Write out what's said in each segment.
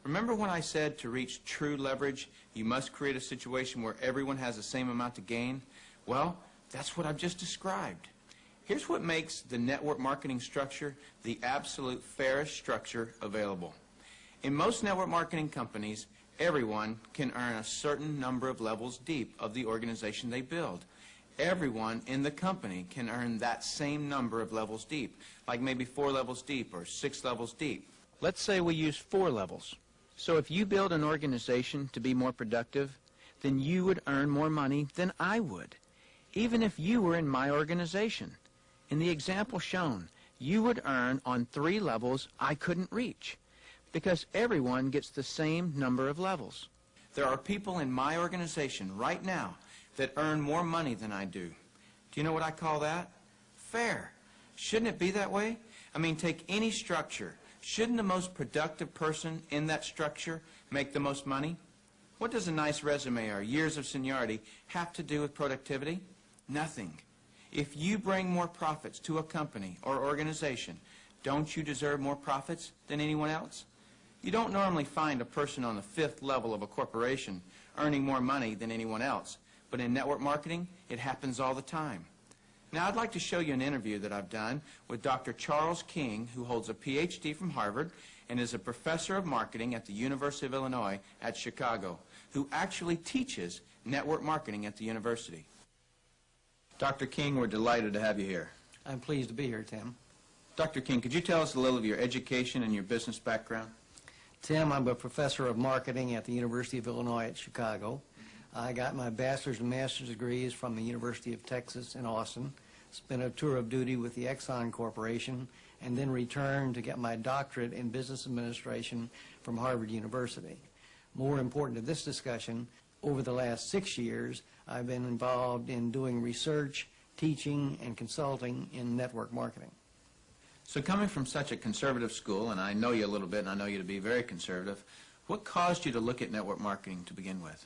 Remember when I said to reach true leverage, you must create a situation where everyone has the same amount to gain? Well, that's what I've just described. Here's what makes the network marketing structure the absolute fairest structure available. In most network marketing companies, everyone can earn a certain number of levels deep of the organization they build. Everyone in the company can earn that same number of levels deep, like maybe 4 levels deep or 6 levels deep. Let's say we use 4 levels. So if you build an organization to be more productive, then you would earn more money than I would, even if you were in my organization. In the example shown, you would earn on 3 levels I couldn't reach, because everyone gets the same number of levels. There are people in my organization right now that earn more money than I do. Do you know what I call that? Fair. Shouldn't it be that way? I mean, take any structure. Shouldn't the most productive person in that structure make the most money? What does a nice resume or years of seniority have to do with productivity? Nothing. If you bring more profits to a company or organization, don't you deserve more profits than anyone else? You don't normally find a person on the 5th level of a corporation earning more money than anyone else, but in network marketing, it happens all the time. Now, I'd like to show you an interview that I've done with Dr. Charles King, who holds a PhD from Harvard and is a professor of marketing at the University of Illinois at Chicago, who actually teaches network marketing at the university. Dr. King, we're delighted to have you here. I'm pleased to be here, Tim. Dr. King, could you tell us a little of your education and your business background? Tim, I'm a professor of marketing at the University of Illinois at Chicago. I got my bachelor's and master's degrees from the University of Texas in Austin, spent a tour of duty with the Exxon Corporation, and then returned to get my doctorate in business administration from Harvard University. More important to this discussion, over the last 6 years, I've been involved in doing research, teaching, and consulting in network marketing. So coming from such a conservative school, and I know you a little bit, and I know you to be very conservative, what caused you to look at network marketing to begin with?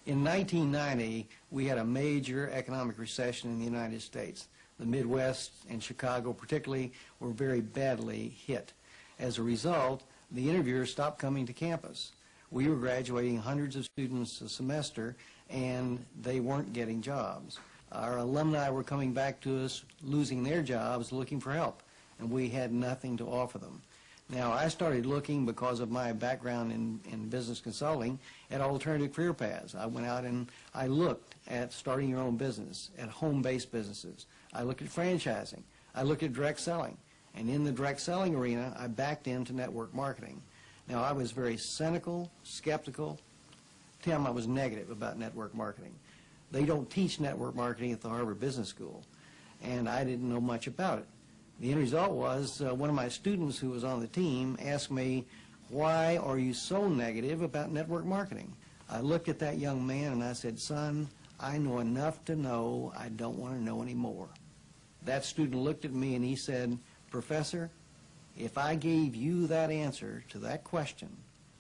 In 1990, we had a major economic recession in the United States. The Midwest and Chicago particularly were very badly hit. As a result, the interviewers stopped coming to campus. We were graduating hundreds of students a semester, and they weren't getting jobs. Our alumni were coming back to us, losing their jobs, looking for help, and we had nothing to offer them. Now, I started looking, because of my background in business consulting, at alternative career paths. I went out and I looked at starting your own business, at home-based businesses. I looked at franchising. I looked at direct selling. And in the direct selling arena, I backed into network marketing. Now, I was very cynical, skeptical. Tim, I was negative about network marketing. They don't teach network marketing at the Harvard Business School, and I didn't know much about it. The end result was one of my students who was on the team asked me, "Why are you so negative about network marketing?" I looked at that young man and I said, "Son, I know enough to know I don't want to know any more." That student looked at me and he said, "Professor, if I gave you that answer to that question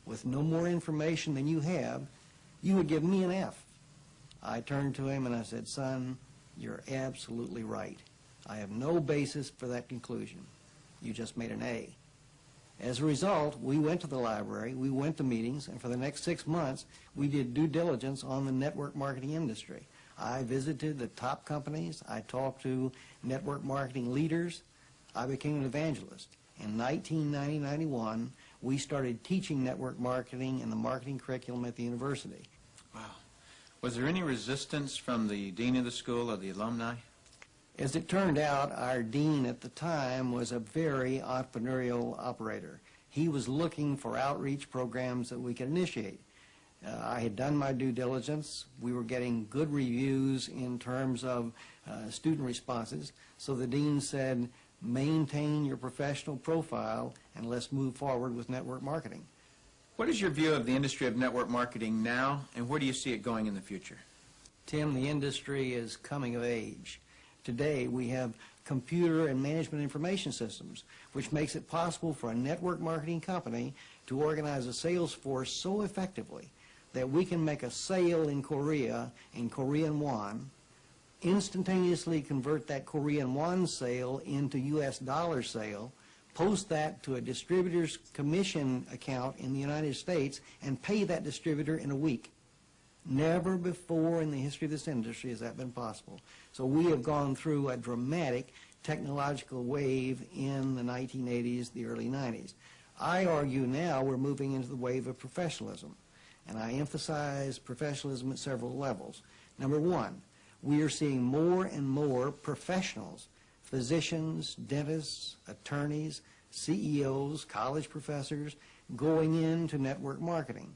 with no more information than you have, you would give me an F." I turned to him and I said, "Son, you're absolutely right. I have no basis for that conclusion. You just made an A." As a result, we went to the library, we went to meetings, and for the next 6 months, we did due diligence on the network marketing industry. I visited the top companies. I talked to network marketing leaders. I became an evangelist. In 1990-91, we started teaching network marketing in the marketing curriculum at the university. Wow. Was there any resistance from the dean of the school or the alumni? As it turned out, our dean at the time was a very entrepreneurial operator. He was looking for outreach programs that we could initiate. I had done my due diligence. We were getting good reviews in terms of student responses. So the dean said, "Maintain your professional profile and let's move forward with network marketing." What is your view of the industry of network marketing now, and where do you see it going in the future? Tim, the industry is coming of age. Today, we have computer and management information systems, which makes it possible for a network marketing company to organize a sales force so effectively that we can make a sale in Korea in Korean won, instantaneously convert that Korean won sale into US dollar sale, post that to a distributor's commission account in the United States, and pay that distributor in a week. Never before in the history of this industry has that been possible. So we have gone through a dramatic technological wave in the 1980s, the early 90s. I argue now we're moving into the wave of professionalism, and I emphasize professionalism at several levels. Number one, we are seeing more and more professionals, physicians, dentists, attorneys, CEOs, college professors, going into network marketing.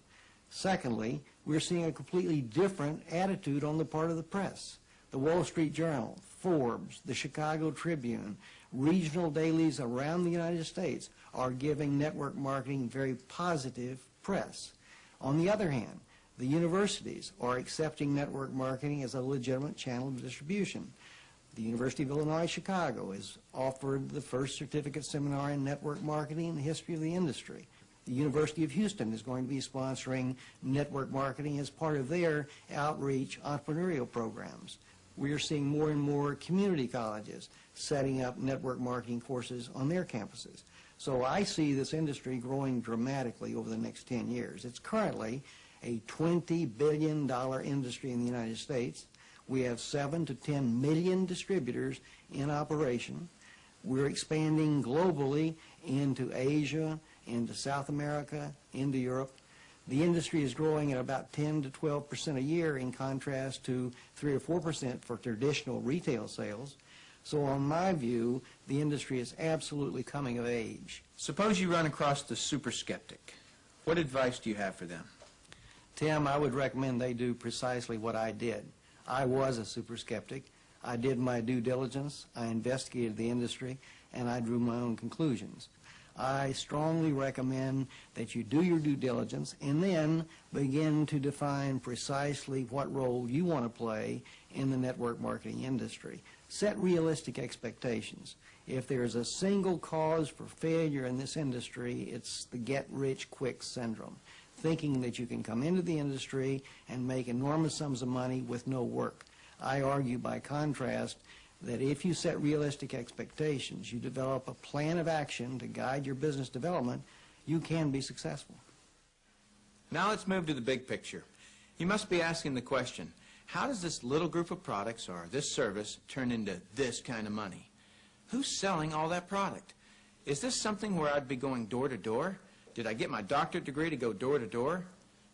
Secondly, we're seeing a completely different attitude on the part of the press. The Wall Street Journal, Forbes, the Chicago Tribune, regional dailies around the United States are giving network marketing very positive press. On the other hand, the universities are accepting network marketing as a legitimate channel of distribution. The University of Illinois Chicago has offered the first certificate seminar in network marketing in the history of the industry. The University of Houston is going to be sponsoring network marketing as part of their outreach entrepreneurial programs. We are seeing more and more community colleges setting up network marketing courses on their campuses. So I see this industry growing dramatically over the next 10 years. It's currently a $20 billion industry in the United States. We have 7 to 10 million distributors in operation. We're expanding globally into Asia, into South America, into Europe. The industry is growing at about 10 to 12% a year, in contrast to 3 or 4% for traditional retail sales. So on my view, the industry is absolutely coming of age. Suppose you run across the super skeptic. What advice do you have for them? Tim, I would recommend they do precisely what I did. I was a super skeptic. I did my due diligence, I investigated the industry, and I drew my own conclusions. I strongly recommend that you do your due diligence and then begin to define precisely what role you want to play in the network marketing industry. Set realistic expectations. If there's a single cause for failure in this industry, it's the get-rich-quick syndrome, thinking that you can come into the industry and make enormous sums of money with no work. I argue, by contrast, that if you set realistic expectations, you develop a plan of action to guide your business development, you can be successful. Now let's move to the big picture. You must be asking the question, how does this little group of products or this service turn into this kind of money? Who's selling all that product? Is this something where I'd be going door to door? Did I get my doctorate degree to go door to door?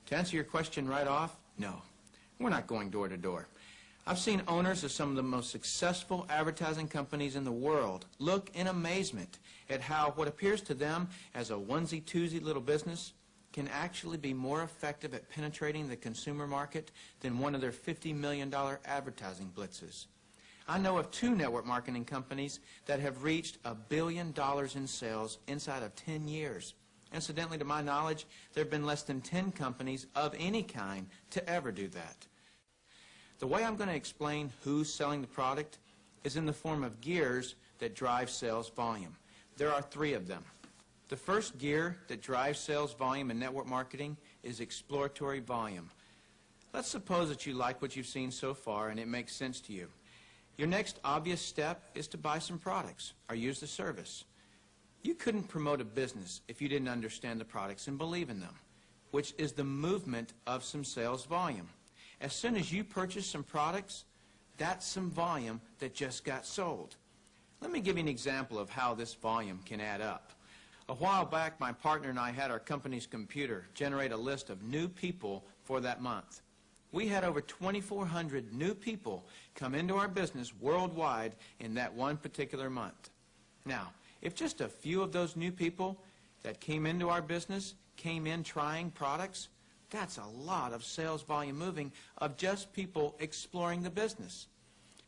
To answer your question right off, no. We're not going door to door. I've seen owners of some of the most successful advertising companies in the world look in amazement at how what appears to them as a onesie-twosie little business can actually be more effective at penetrating the consumer market than one of their $50 million advertising blitzes. I know of 2 network marketing companies that have reached $1 billion in sales inside of 10 years. Incidentally, to my knowledge, there have been less than 10 companies of any kind to ever do that. The way I'm going to explain who's selling the product is in the form of gears that drive sales volume. There are 3 of them. The first gear that drives sales volume in network marketing is exploratory volume. Let's suppose that you like what you've seen so far and it makes sense to you. Your next obvious step is to buy some products or use the service. You couldn't promote a business if you didn't understand the products and believe in them, which is the movement of some sales volume. As soon as you purchase some products, that's some volume that just got sold. Let me give you an example of how this volume can add up. A while back, my partner and I had our company's computer generate a list of new people for that month. We had over 2,400 new people come into our business worldwide in that one particular month. Now, if just a few of those new people that came into our business came in trying products, that's a lot of sales volume moving of just people exploring the business.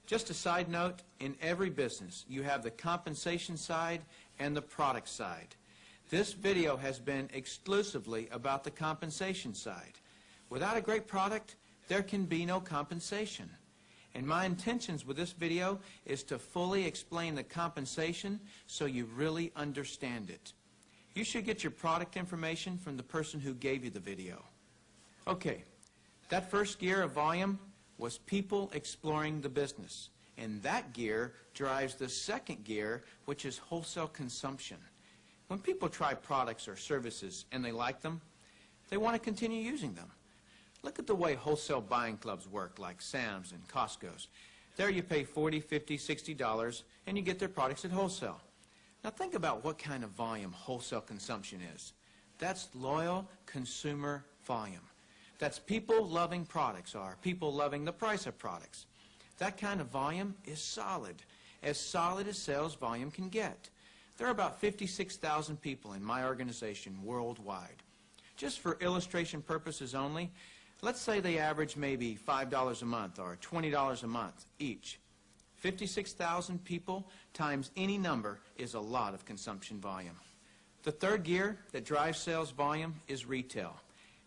Just a side note, in every business, you have the compensation side and the product side. This video has been exclusively about the compensation side. Without a great product, there can be no compensation. And my intentions with this video is to fully explain the compensation so you really understand it. You should get your product information from the person who gave you the video. Okay, that first gear of volume was people exploring the business. And that gear drives the second gear, which is wholesale consumption. When people try products or services and they like them, they want to continue using them. Look at the way wholesale buying clubs work, like Sam's and Costco's. There you pay $40, $50, $60, and you get their products at wholesale. Now think about what kind of volume wholesale consumption is. That's loyal consumer volume. That's people loving products, or people loving the price of products. That kind of volume is solid as sales volume can get. There are about 56,000 people in my organization worldwide. Just for illustration purposes only, let's say they average maybe $5 a month or $20 a month each. 56,000 people times any number is a lot of consumption volume. The third gear that drives sales volume is retail,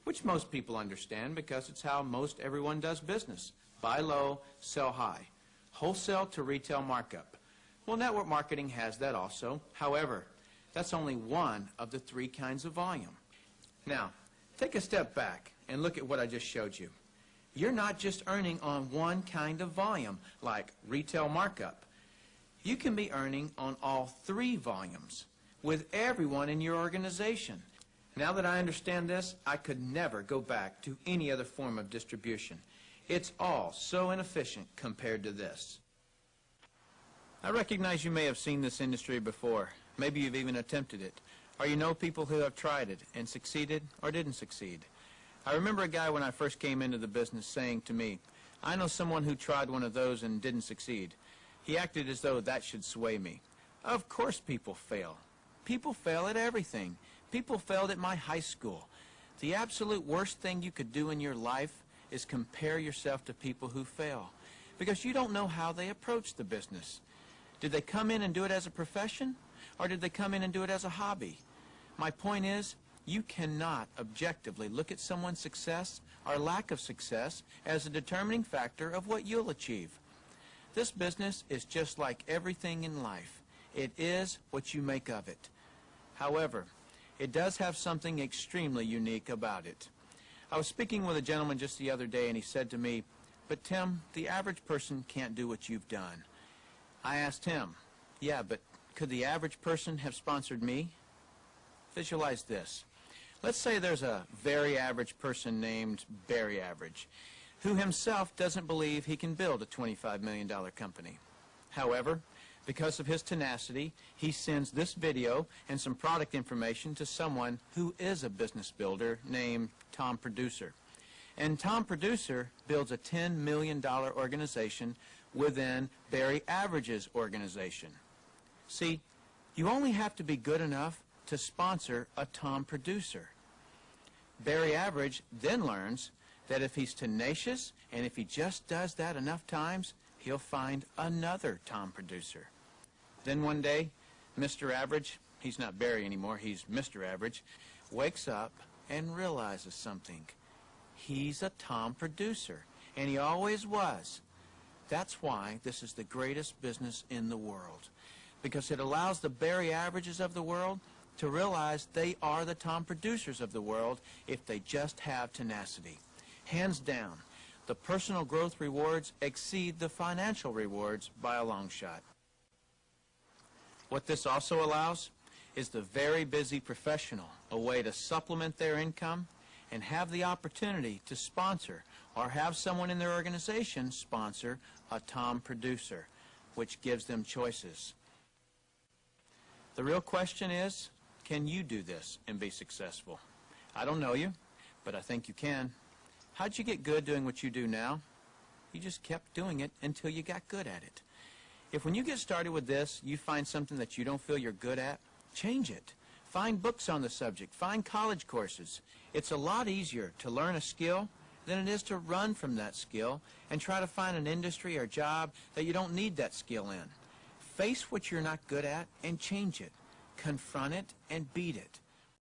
which most people understand because it's how most everyone does business. Buy low, sell high. Wholesale to retail markup. Well, network marketing has that also. However, that's only one of the three kinds of volume. Now, take a step back and look at what I just showed you. You're not just earning on one kind of volume, like retail markup. You can be earning on all three volumes with everyone in your organization. Now that I understand this, I could never go back to any other form of distribution. It's all so inefficient compared to this. I recognize you may have seen this industry before. Maybe you've even attempted it. Or you know people who have tried it and succeeded or didn't succeed. I remember a guy when I first came into the business saying to me, "I know someone who tried one of those and didn't succeed." He acted as though that should sway me. Of course people fail. People fail at everything. People failed at my high school. The absolute worst thing you could do in your life is compare yourself to people who fail, because you don't know how they approach the business. Did they come in and do it as a profession, or did they come in and do it as a hobby? My point is, you cannot objectively look at someone's success or lack of success as a determining factor of what you'll achieve. This business is just like everything in life. It is what you make of it. However, it does have something extremely unique about it. I was speaking with a gentleman just the other day, and he said to me, "But Tim, the average person can't do what you've done." I asked him, "Yeah, but could the average person have sponsored me?" Visualize this. Let's say there's a very average person named Barry Average, who himself doesn't believe he can build a $25 million company. However, because of his tenacity, he sends this video and some product information to someone who is a business builder named Tom Producer. And Tom Producer builds a $10 million organization within Barry Average's organization. See, you only have to be good enough to sponsor a Tom Producer. Barry Average then learns that if he's tenacious and if he just does that enough times, he'll find another Tom Producer. Then one day, Mr. Average, he's not Barry anymore, he's Mr. Average, wakes up and realizes something. He's a Tom Producer, and he always was. That's why this is the greatest business in the world, because it allows the Barry Averages of the world to realize they are the Tom Producers of the world if they just have tenacity. Hands down, the personal growth rewards exceed the financial rewards by a long shot. What this also allows is the very busy professional a way to supplement their income and have the opportunity to sponsor or have someone in their organization sponsor a Tom Producer, which gives them choices. The real question is, can you do this and be successful? I don't know you, but I think you can. How'd you get good doing what you do now? You just kept doing it until you got good at it. If when you get started with this, you find something that you don't feel you're good at, change it. Find books on the subject. Find college courses. It's a lot easier to learn a skill than it is to run from that skill and try to find an industry or job that you don't need that skill in. Face what you're not good at and change it. Confront it and beat it.